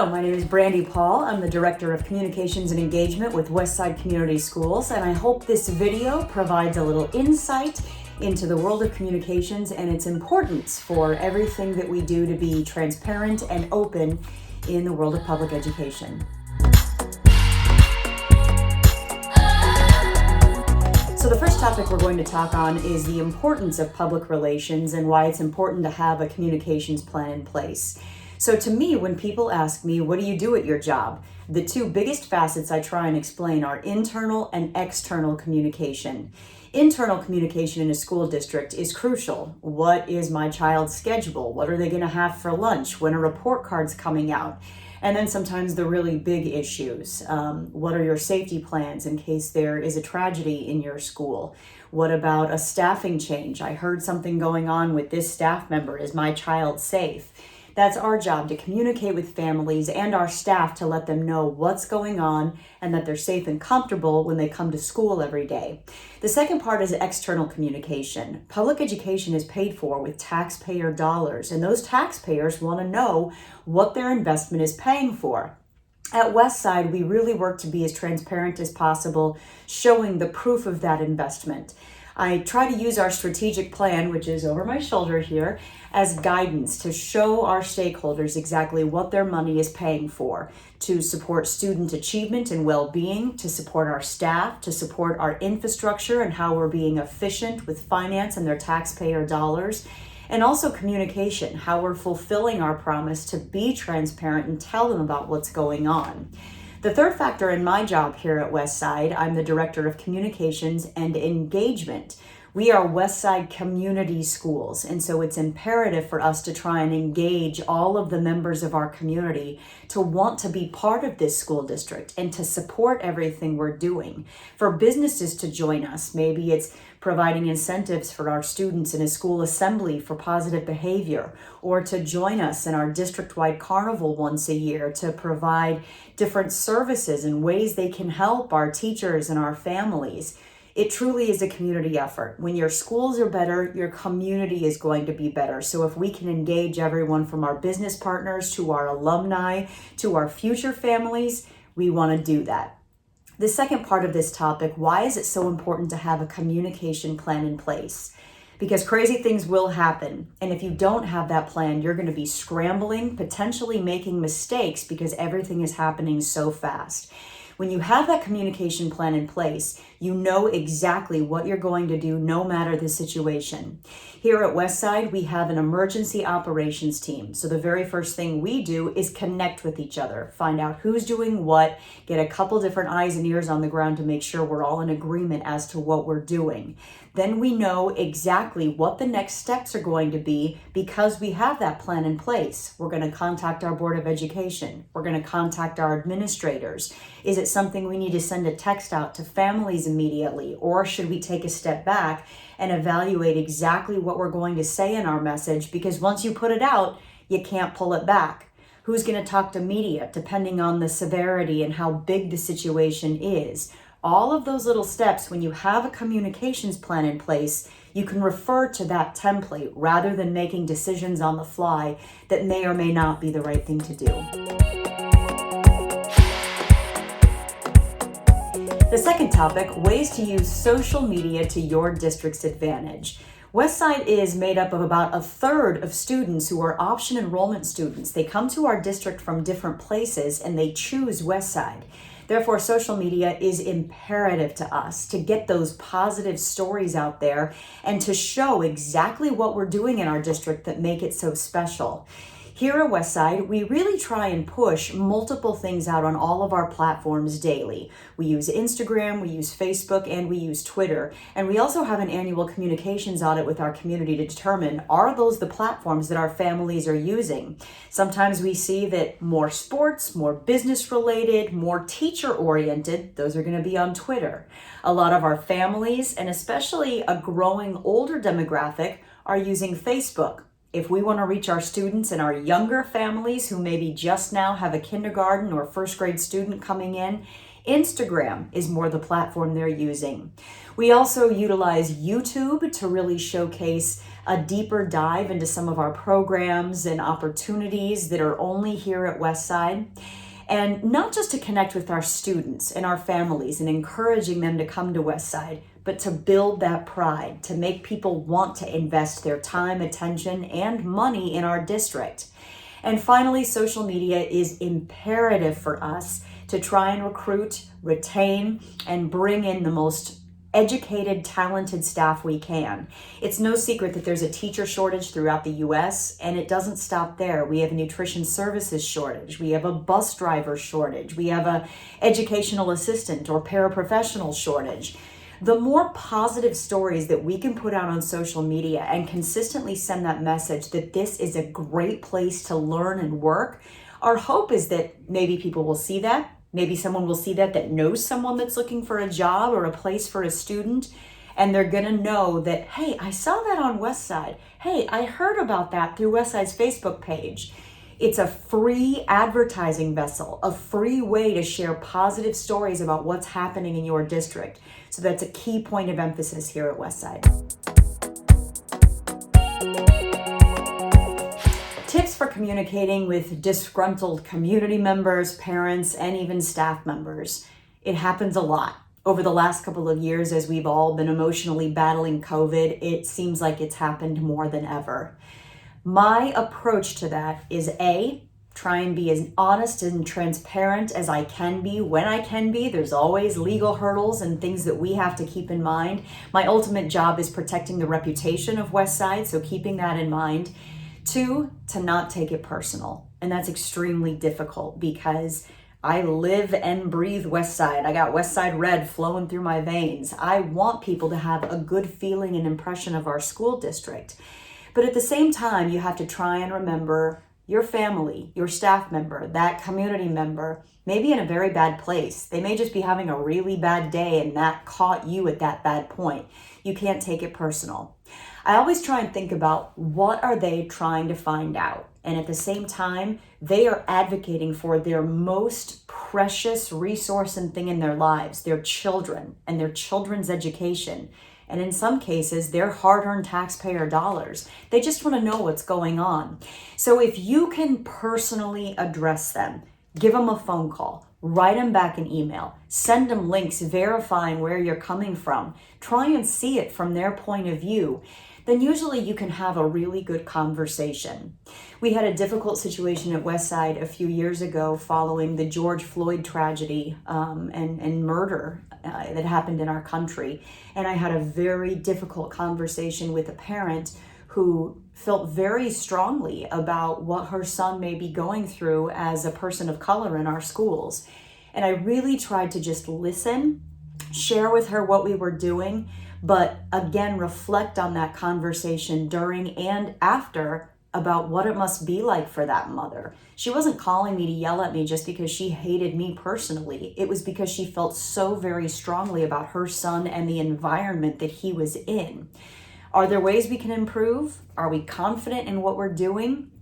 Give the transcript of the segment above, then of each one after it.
Hello, my name is Brandy Paul. I'm the Director of Communications and Engagement with Westside Community Schools, and I hope this video provides a little insight into the world of communications and its importance for everything that we do to be transparent and open in the world of public education. So the first topic we're going to talk on is the importance of public relations and why it's important to have a communications plan in place. So to me, when people ask me, what do you do at your job? The two biggest facets I try and explain are internal and external communication. Internal communication in a school district is crucial. What is my child's schedule? What are they going to have for lunch? When are report cards coming out? And then sometimes the really big issues. What are your safety plans in case there is a tragedy in your school? What about a staffing change? I heard something going on with this staff member. Is my child safe? That's our job, to communicate with families and our staff to let them know what's going on and that they're safe and comfortable when they come to school every day. The second part is external communication. Public education is paid for with taxpayer dollars, and those taxpayers want to know what their investment is paying for. At Westside, we really work to be as transparent as possible, showing the proof of that investment. I try to use our strategic plan, which is over my shoulder here, as guidance to show our stakeholders exactly what their money is paying for, to support student achievement and well-being, to support our staff, to support our infrastructure and how we're being efficient with finance and their taxpayer dollars, and also communication, how we're fulfilling our promise to be transparent and tell them about what's going on. The third factor in my job here at Westside, I'm the Director of Communications and Engagement. We are Westside Community Schools, and so it's imperative for us to try and engage all of the members of our community to want to be part of this school district and to support everything we're doing. For businesses to join us, maybe it's providing incentives for our students in a school assembly for positive behavior, or to join us in our district-wide carnival once a year to provide different services and ways they can help our teachers and our families. It truly is a community effort. When your schools are better, your community is going to be better. So if we can engage everyone from our business partners to our alumni to our future families, we want to do that. The second part of this topic, why is it so important to have a communication plan in place? Because crazy things will happen. And if you don't have that plan, you're going to be scrambling, potentially making mistakes because everything is happening so fast. When you have that communication plan in place, you know exactly what you're going to do no matter the situation. Here at Westside, we have an emergency operations team. So the very first thing we do is connect with each other, find out who's doing what, get a couple different eyes and ears on the ground to make sure we're all in agreement as to what we're doing. Then we know exactly what the next steps are going to be because we have that plan in place. We're going to contact our Board of Education. We're going to contact our administrators. Is it something we need to send a text out to families immediately, or should we take a step back and evaluate exactly what we're going to say in our message? Because once you put it out, you can't pull it back. Who's going to talk to media, depending on the severity and how big the situation is? All of those little steps, when you have a communications plan in place, you can refer to that template rather than making decisions on the fly that may or may not be the right thing to do. The second topic, ways to use social media to your district's advantage. Westside is made up of about a third of students who are option enrollment students. They come to our district from different places and they choose Westside. Therefore, social media is imperative to us to get those positive stories out there and to show exactly what we're doing in our district that make it so special. Here at Westside, we really try and push multiple things out on all of our platforms daily. We use Instagram, we use Facebook, and we use Twitter. And we also have an annual communications audit with our community to determine, are those the platforms that our families are using? Sometimes we see that more sports, more business related, more teacher oriented, those are going to be on Twitter. A lot of our families, and especially a growing older demographic, are using Facebook. If we want to reach our students and our younger families who maybe just now have a kindergarten or first grade student coming in, Instagram is more the platform they're using. We also utilize YouTube to really showcase a deeper dive into some of our programs and opportunities that are only here at Westside. And not just to connect with our students and our families and encouraging them to come to Westside, but to build that pride, to make people want to invest their time, attention, and money in our district. And finally, social media is imperative for us to try and recruit, retain, and bring in the most educated, talented staff we can. It's no secret that there's a teacher shortage throughout the US, and it doesn't stop there. We have a nutrition services shortage. We have a bus driver shortage. We have a educational assistant or paraprofessional shortage. The more positive stories that we can put out on social media and consistently send that message that this is a great place to learn and work, our hope is that maybe people will see that. Maybe someone will see that knows someone that's looking for a job or a place for a student, and they're gonna know that, hey, I saw that on Westside. Hey, I heard about that through Westside's Facebook page. It's a free advertising vessel, a free way to share positive stories about what's happening in your district. So that's a key point of emphasis here at Westside. Tips for communicating with disgruntled community members, parents, and even staff members. It happens a lot. Over the last couple of years, as we've all been emotionally battling COVID, it seems like it's happened more than ever. My approach to that is A, try and be as honest and transparent as I can be when I can be. There's always legal hurdles and things that we have to keep in mind. My ultimate job is protecting the reputation of Westside, so keeping that in mind. 2, to not take it personal. And that's extremely difficult because I live and breathe Westside. I got Westside red flowing through my veins. I want people to have a good feeling and impression of our school district. But at the same time, you have to try and remember your family, your staff member, that community member may be in a very bad place. They may just be having a really bad day and that caught you at that bad point. You can't take it personal. I always try and think about what are they trying to find out. And at the same time, they are advocating for their most precious resource and thing in their lives, their children and their children's education. And in some cases, their hard-earned taxpayer dollars. They just want to know what's going on. So if you can personally address them, give them a phone call, write them back an email, send them links verifying where you're coming from, try and see it from their point of view, then usually you can have a really good conversation. We had a difficult situation at Westside a few years ago following the George Floyd tragedy and murder that happened in our country. And I had a very difficult conversation with a parent who felt very strongly about what her son may be going through as a person of color in our schools. And I really tried to just listen, share with her what we were doing, but again, reflect on that conversation during and after about what it must be like for that mother. She wasn't calling me to yell at me just because she hated me personally. It was because she felt so very strongly about her son and the environment that he was in. Are there ways we can improve? Are we confident in what we're doing?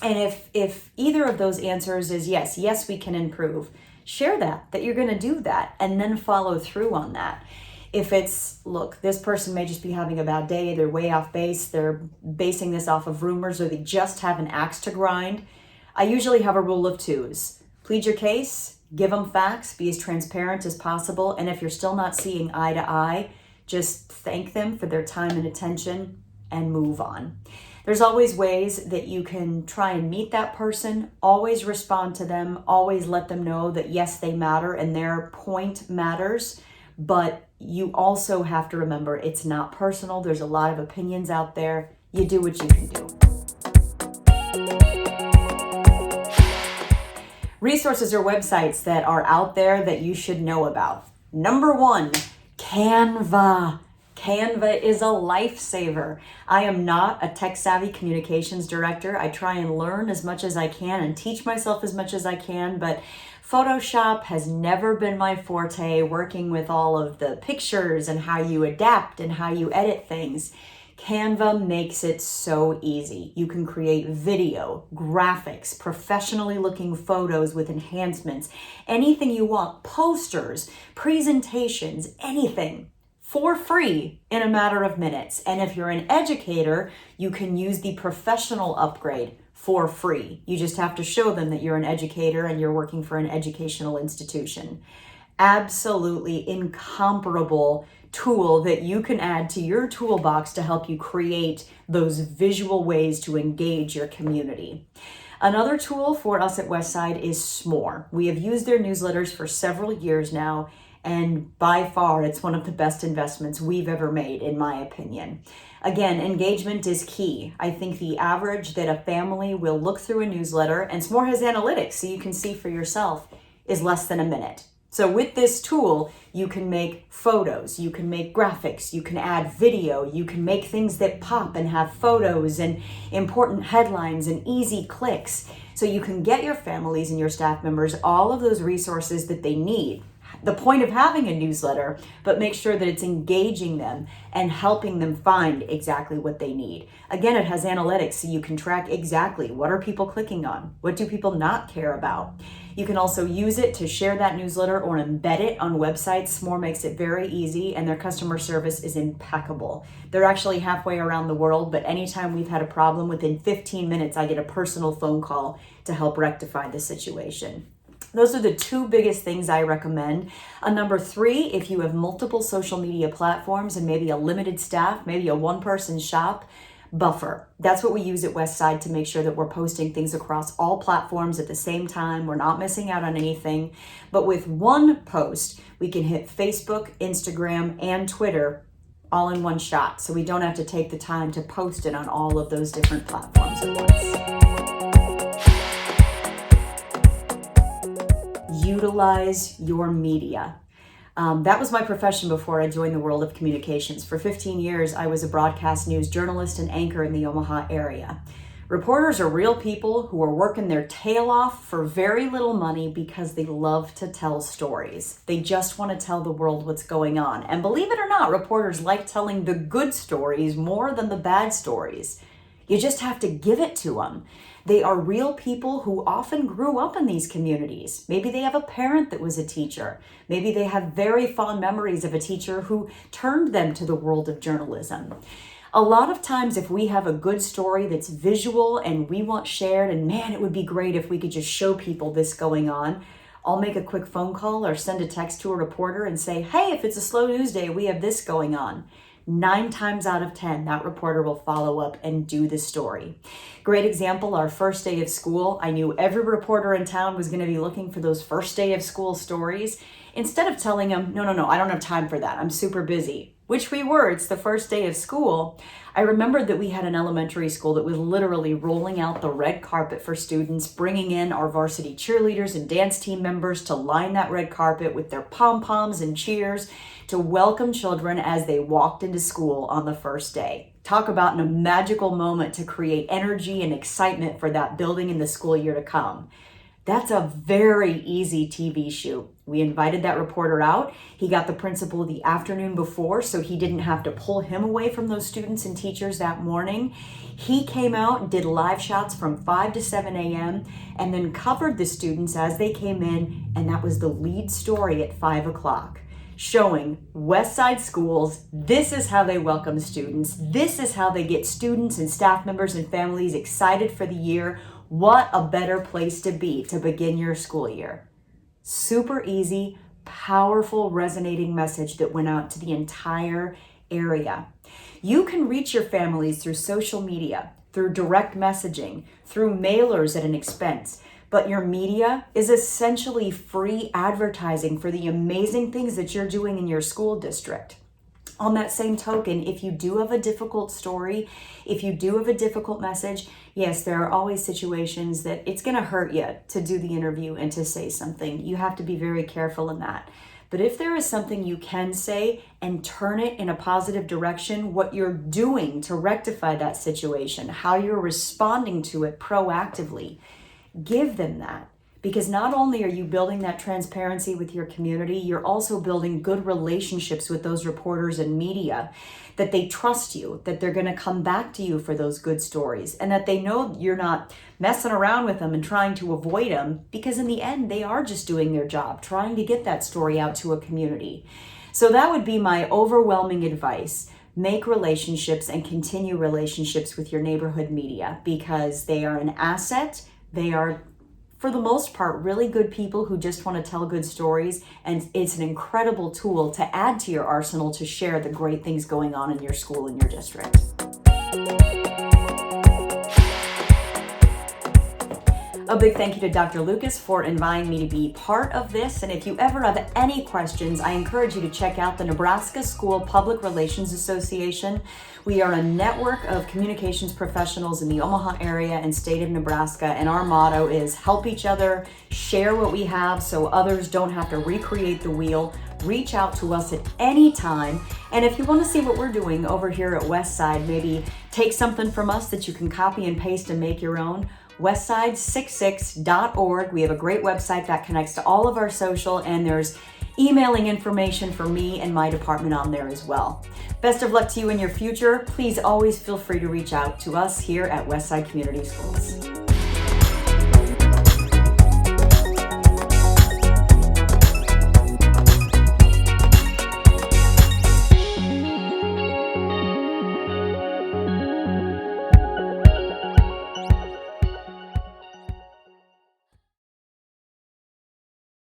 And if either of those answers is yes, we can improve, share that you're going to do that and then follow through on that. If it's, look, this person may just be having a bad day, they're way off base, they're basing this off of rumors, or they just have an axe to grind, I usually have a rule of 2s. Plead your case, give them facts, be as transparent as possible, and if you're still not seeing eye to eye, just thank them for their time and attention and move on. There's always ways that you can try and meet that person, always respond to them, always let them know that yes, they matter and their point matters, but you also have to remember it's not personal. There's a lot of opinions out there. You do what you can do. Resources or websites that are out there that you should know about. Number 1, Canva. Canva is a lifesaver. I am not a tech-savvy communications director. I try and learn as much as I can and teach myself as much as I can, but Photoshop has never been my forte, working with all of the pictures and how you adapt and how you edit things. Canva makes it so easy. You can create video, graphics, professionally looking photos with enhancements, anything you want, posters, presentations, anything for free in a matter of minutes. And if you're an educator, you can use the professional upgrade for free. You just have to show them that you're an educator and you're working for an educational institution. Absolutely incomparable tool that you can add to your toolbox to help you create those visual ways to engage your community. Another tool for us at Westside is Smore. We have used their newsletters for several years now, and by far it's one of the best investments we've ever made, in my opinion. Again, engagement is key. I think the average that a family will look through a newsletter, and Smore has analytics so you can see for yourself, is less than a minute. So with this tool, you can make photos, you can make graphics, you can add video, you can make things that pop and have photos and important headlines and easy clicks. So you can get your families and your staff members all of those resources that they need. The point of having a newsletter, but make sure that it's engaging them and helping them find exactly what they need. Again, it has analytics, so you can track exactly what are people clicking on, what do people not care about. You can also use it to share that newsletter or embed it on websites. Smore makes it very easy, and their customer service is impeccable. They're actually halfway around the world, but anytime we've had a problem, within 15 minutes, I get a personal phone call to help rectify the situation. Those are the two biggest things I recommend. Number 3, if you have multiple social media platforms and maybe a limited staff, maybe a one-person shop, Buffer. That's what we use at Westside to make sure that we're posting things across all platforms at the same time. We're not missing out on anything. But with one post, we can hit Facebook, Instagram, and Twitter all in one shot. So we don't have to take the time to post it on all of those different platforms at once. Utilize your media. That was my profession before I joined the world of communications. For 15 years, I was a broadcast news journalist and anchor in the Omaha area. Reporters are real people who are working their tail off for very little money because they love to tell stories. They just want to tell the world what's going on. And believe it or not, reporters like telling the good stories more than the bad stories. You just have to give it to them. They are real people who often grew up in these communities. Maybe they have a parent that was a teacher. Maybe they have very fond memories of a teacher who turned them to the world of journalism. A lot of times, if we have a good story that's visual and we want shared, and man, it would be great if we could just show people this going on, I'll make a quick phone call or send a text to a reporter and say, hey, if it's a slow news day, we have this going on. 9 times out of 10, that reporter will follow up and do the story. Great example, our first day of school. I knew every reporter in town was going to be looking for those first day of school stories. Instead of telling them, no, I don't have time for that, I'm super busy, which we were, it's the first day of school, I remembered that we had an elementary school that was literally rolling out the red carpet for students, bringing in our varsity cheerleaders and dance team members to line that red carpet with their pom-poms and cheers to welcome children as they walked into school on the first day. Talk about a magical moment to create energy and excitement for that building in the school year to come. That's a very easy TV shoot. We invited that reporter out. He got the principal the afternoon before, so he didn't have to pull him away from those students and teachers that morning. He came out and did live shots from 5 to 7 a.m. and then covered the students as they came in, and that was the lead story at 5 o'clock. Showing Westside schools, this is how they welcome students. This is how they get students and staff members and families excited for the year. What a better place to be to begin your school year. Super easy, powerful, resonating message that went out to the entire area. You can reach your families through social media, through direct messaging, through mailers at an expense. But your media is essentially free advertising for the amazing things that you're doing in your school district. On that same token, if you do have a difficult story, if you do have a difficult message, yes, there are always situations that it's going to hurt you to do the interview and to say something. You have to be very careful in that. But if there is something you can say and turn it in a positive direction, what you're doing to rectify that situation, how you're responding to it proactively, give them that. Because not only are you building that transparency with your community, you're also building good relationships with those reporters and media, that they trust you, that they're going to come back to you for those good stories, and that they know you're not messing around with them and trying to avoid them, because in the end, they are just doing their job, trying to get that story out to a community. So that would be my overwhelming advice. Make relationships and continue relationships with your neighborhood media, because they are an asset. They are, for the most part, really good people who just want to tell good stories, and it's an incredible tool to add to your arsenal to share the great things going on in your school and your district. A big thank you to Dr. Lucas for inviting me to be part of this. And if you ever have any questions, I encourage you to check out the Nebraska School Public Relations Association. We are a network of communications professionals in the Omaha area and state of Nebraska. And our motto is help each other, share what we have so others don't have to recreate the wheel. Reach out to us at any time. And if you want to see what we're doing over here at Westside, maybe take something from us that you can copy and paste and make your own, westside66.org. We have a great website that connects to all of our social, and there's emailing information for me and my department on there as well. Best of luck to you in your future. Please always feel free to reach out to us here at Westside Community Schools.